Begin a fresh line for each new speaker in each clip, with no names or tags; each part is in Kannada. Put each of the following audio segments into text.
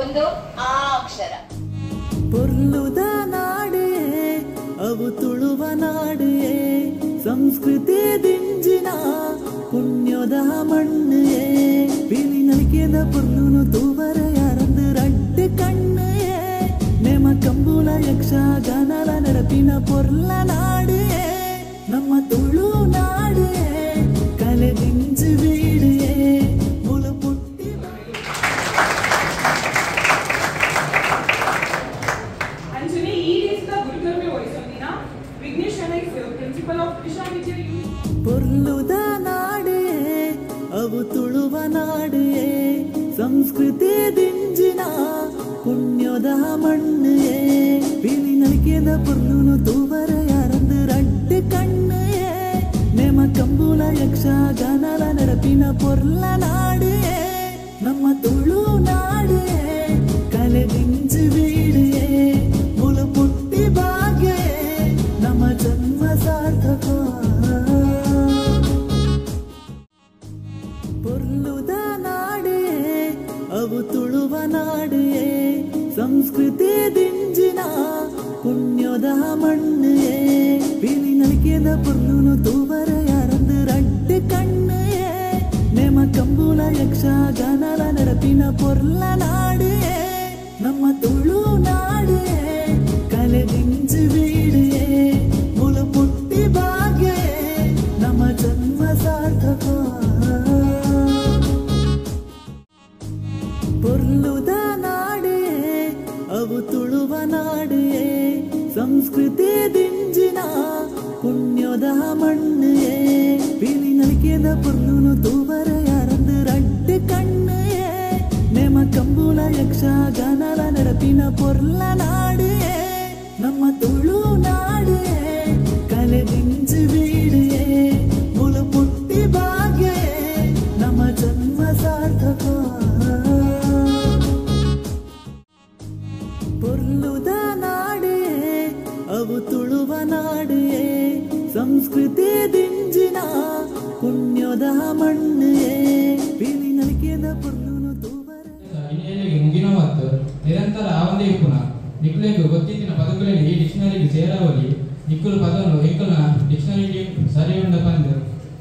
ಒಂದು ಆ ಅಕ್ಷರ.
ಪೊರ್ಲುದ ನಾಡೆ ಅವು ತುಳುವ ನಾಡೆ ಸಂಸ್ಕೃತಿ ದಿಂಜಿನ ಪುಣ್ಯದ ಮಣ್ಣೆ ಪಿಲಿ ನಲ್ಕೆದ ಪೊರ್ಲುನು ತೂವರ ಯಾರಂದು ರಡ್ಡು ಕಣ್ಣೆ ನೇಮ ಕಂಬುಲ ಯಕ್ಷ ಗಾನಲ ನಡಪಿನ ಪೊರ್ಲ ನಾಡೆ ನಮ್ಮ ತುಳು ನಾಡೆ ಕಲೆ ದಿಂಜು ಬೀಡೆ ಮುಲ ಪುಟ್ಟಿ.
Anjali, he is the Gurudharme Voisamina. Vignesh Sharma is the principal of Krishna Vijay.
ಪೊರ್ಲುದ ನಾಡೆ ಅವು ತುಳುವ ನಾಡೆ ಸಂಸ್ಕೃತಿ ದಿಂಜಿನ ಪುಣ್ಯದ ಮಣ್ಣೆ ಪಿಲಿ ನಲ್ಕೆದ ಪೊರ್ಲುನು ತೂವರ ಯಾರಂದು ರಡ್ಡು ಕಣ್ಣೆ ನೇಮ ಕಂಬುಲ ಯಕ್ಷ ಗಾನಲ ನಡಪಿನ ಪೊರ್ಲ ನಾಡೆ ನಮ್ಮ ತುಳು ನಾಡೆ ಕಲೆ ದಿಂಜು ಬೀಡೆ ಮುಲ ಪುಟ್ಟಿ ಭಾಗ್ಯ ನಮ್ಮ ಜನ್ಮ ಸಾರ್ಥಕ. ಪೊರ್ಲುದ ನಾಡೆ ಅವು ತುಳುವ ನಾಡೆ ಸಂಸ್ಕೃತಿ ದಿಂಜಿನ ಪುಣ್ಯದ ಮಣ್ಣೆ ಪಿಲಿ ನಲ್ಕೆದ ಪೊರ್ಲುನು ತೂವರ ಯಾರಂದು ರಡ್ಡು ಕಣ್ಣೆ ನೇಮ ಕಂಬುಲ ಯಕ್ಷ ಗಾನಲ ನಡಪಿನ ಪೊರ್ಲ ನಾಡೆ ನಮ್ಮ ತುಳು ನಾಡೆ ಕಲೆ ದಿಂಜು ಬೀಡೆ ಮುಲ ಪುಟ್ಟಿ ಭಾಗ್ಯ ನಮ್ಮ ಜನ್ಮ ಸಾರ್ಥಕ. ಪೊರ್ಲುದ ನಾಡೆ ಅವು ತುಳುವ ನಾಡೆ ಸಂಸ್ಕೃತಿ ದಿಂಜಿನ ಪುಣ್ಯದ ಮಣ್ಣೆ ಪಿಲಿ ನಲ್ಕೆದ ಪೊರ್ಲುನು ತೂವರ ಯಾರಂದು ರಡ್ಡು ಕಣ್ಣೆ ನೇಮ ಕಂಬುಲ ಯಕ್ಷ ಗಾನಲ ನಡಪಿನ ಪೊರ್ಲ ನಾಡೆ ನಮ್ಮ ತುಳು ನಾಡೆ ಕಲೆ ದಿಂಜು ಬೀಡೆ ಮುಲ ಪುಟ್ಟಿ ಭಾಗ್ಯ ನಮ್ಮ ಜನ್ಮ ಸಾರ್ಥಕ. ಪೊರ್ಲುದ ನಾಡೆ ಅವು ತುಳುವ ನಾಡೆ ಸಂಸ್ಕೃತಿ ದಿಂಜಿನ ಪುಣ್ಯದ ಮಣ್ಣೆ ಪಿಲಿ ನಲ್ಕೆದ ಪೊರ್ಲುನು ತೂವರ.
ಇನಿಯಲ್ಲಿಗೆ ಮುಗಿನ ಮತ್ತು ನಿರಂತರ ಆವಂದೇ ಪುನ ನಿಕ್ಲೆಗೂ ಗೊತ್ತಿತ್ತಿನ ಪದಗಳಲ್ಲಿ ಈ ಡಿಕ್ಷನರಿಗೆ ಸೇರಾವಲಿ ನಿಕ್ಕುಲು ಪದವನ್ನು ಎಂಕಲ್ನ ಡಿಕ್ಷನರಿಗೆ ಸರಿ ಉಂಡ ಪಂದು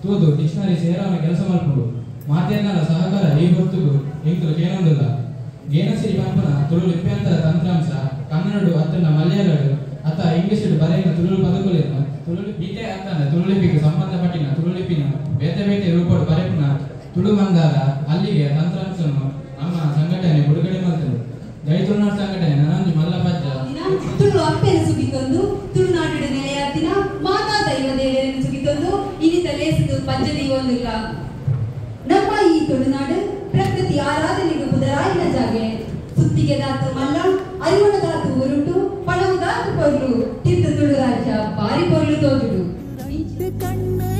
ತೂದು ಡಿಕ್ಷನರಿ ಸೇರಾವನ ಕೆಲಸ ಮಾಡಿಕೊಂಡು ಮಾತೆಯನ್ನರ ಸಹಕಾರ ಈ ಹೊರತುಗೂ ಎಂಕಲು ಕೇನೊಂದಿಲ್ಲ ಗೇನಸಿರಿ ಪಂಪನ ತುಳು ಲಿಪ್ಯಂತರ ತಂತ್ರಾಂಶ ಕನ್ನಡ ಅತ್ತನ ಮಲಯಾಳಗಳು ಅತ್ತ ಇಂಗ್ಲಿಷ್ ಬರೆಯಿನ ತುಳು ಪದಗಳನ್ನು ತುಳು ಇದೇ ಅತ್ತನ ತುಳುಲಿಪಿಗೆ ಸಂಬಂಧಪಟ್ಟಿನ ತುಳುಲಿಪಿನ ಬೇತೆ ಬೇತೆ ರೂಪಡು ಬರೆಪುನ ತುಳು ಮಂದಾರ ಅಲ್ಲಿಗೆ ತಂತ್ರಾಂಶವನ್ನು ನಮ್ಮ ಸಂಘಟನೆ ಬಿಡುಗಡೆ ಮಾಡ್ತಾರೆ. ಜೈ ತುಳುನಾಡು ಸಂಘಟನೆ ನನಂಜು ಮಲ್ಲಪಜ್ಜ
ತುಳು ಅಪ್ಪೆನ ಸುಗಿತೊಂದು ತುಳುನಾಡಿನ ನೆಲೆಯಾತಿನ ಮಾತಾ ದೈವ ದೇವರನ್ನು ಸುಗಿತೊಂದು ಇನಿತ ಲೇಸಿದು ಪಂಚದಿ ಒಂದಿಲ್ಲ. ನಮ್ಮ ಈ ತುಳುನಾಡು ಪ್ರಕೃತಿ ಆರಾಧನೆಗೆ ಬುಧರಾಯಿನ ಜಾಗೆ ಸುತ್ತಿಗೆ ದಾತು ಮಲ್ಲ ಅರಿವಣ ದಾತು ಉರುಟು ಪಣವು ದಾತು ಪೊರ್ಲು ತಿಂತ ತುಳು ರಾಜ್ಯ ಬಾರಿ ಪೊರ್ಲು ತೋಜುಡು
ಕಣ್ಣೆ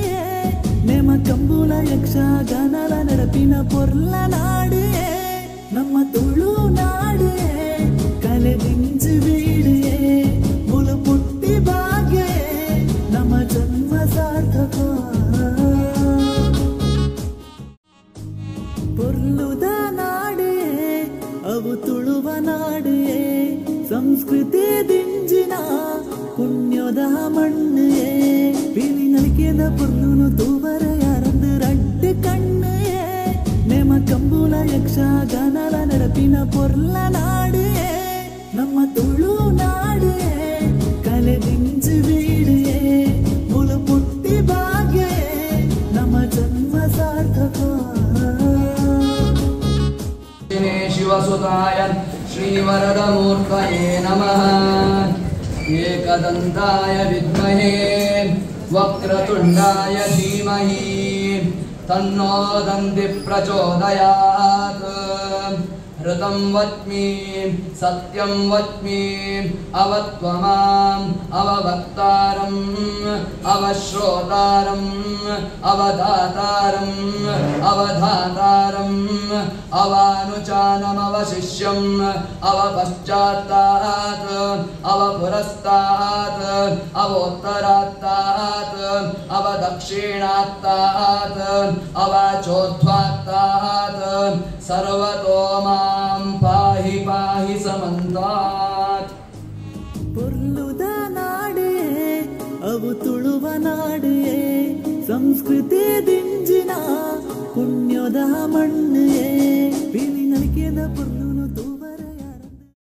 ನೇಮ ಕಂಬುಲ ಯಕ್ಷ ಗಾನಲ ನಡಪಿನ ಪೊರ್ಲ ನಾಡೆ ನಮ್ಮ ತುಳು ನಾಡೆ ಕಲೆ ದಿಂಜು ಬೀಡೆ ಮುಲ ಪುಟ್ಟಿ ಭಾಗ್ಯ ನಮ್ಮ ಜನ್ಮ ಸಾರ್ಥಕ. ಪೊರ್ಲುದ ನಾಡೆ ಅವು ತುಳುವ ನಾಡೆ ಸಂಸ್ಕೃತಿ ದಿಂಜಿನ ಪುಣ್ಯದ ಮಣ್ಣೆ ಪಿಲಿ ನಲ್ಕೆದ ಪೊರ್ಲುನು ತೂವರ ಯಾರಂದು ರಡ್ಡು ಕಣ್ಣೆ ನೇಮ ಕಂಬುಲ ಯಕ್ಷ ಗಾನಲ ನಡಪಿನ ಪೊರ್ಲ ನಾಡೆ ನಮ್ಮ ತುಳು ನಾಡೆ ಕಲೆ ದಿಂಜು ಬೀಡೆ ಮುಲ ಪುಟ್ಟಿ ಭಾಗ್ಯ ನಮ್ಮ ಜನ್ಮ ಸಾರ್ಥಕ.
ಶಿವಸುತಾಯ ಶ್ರೀವರದಮೂರ್ತಯೇ ನಮಃ. ಏಕದಂತಾಯ ವಿದ್ಮಹೇ ವಕ್ರತುಂಡಾಯ ಧೀಮಹಿ ತನ್ನೋ ದಂತಿ ಪ್ರಚೋದಯಾತ್. ಋತಂ ವಚ್ಮಿ ಸತ್ಯಂ ವಚ್ಮಿ ಅವತ್ವಮಾಂ ಅವವಕ್ತಾರಂ ಅವಶ್ರೋತಾರಂ ಅವಧಾತಾರಂ ಅವಧಾತಾರಂ ಅವಾನುಚಾನಮವಶಿಷ್ಯಂ ಅವಪಶ್ಚಾತ್ತಾತ್ ಅವಪುರಸ್ತಾತ್ ಅವೋತ್ತರಾತ್ತಾತ್ ಅವದಕ್ಷಿಣಾತ್ತಾತ್ ಅವಚೋಧ್ವಾತ್ತಾತ್ ಸರ್ವತೋ ಮಾಂ ಪಾಹಿ ಪಾಹಿ ಪಾಹಿ ಸಮಂತಾತ್.
ಪೊರ್ಲುದ ನಾಡೇ ಅವು ತುಳುವ ನಾಡೇ ಸಂಸ್ಕೃತಿ ದಿಂಜಿನ ಪುಣ್ಯದ ಮಣ್ಣೇ ಪಿಲಿ ನಲಿಕೆದ ಪೊರ್ಲು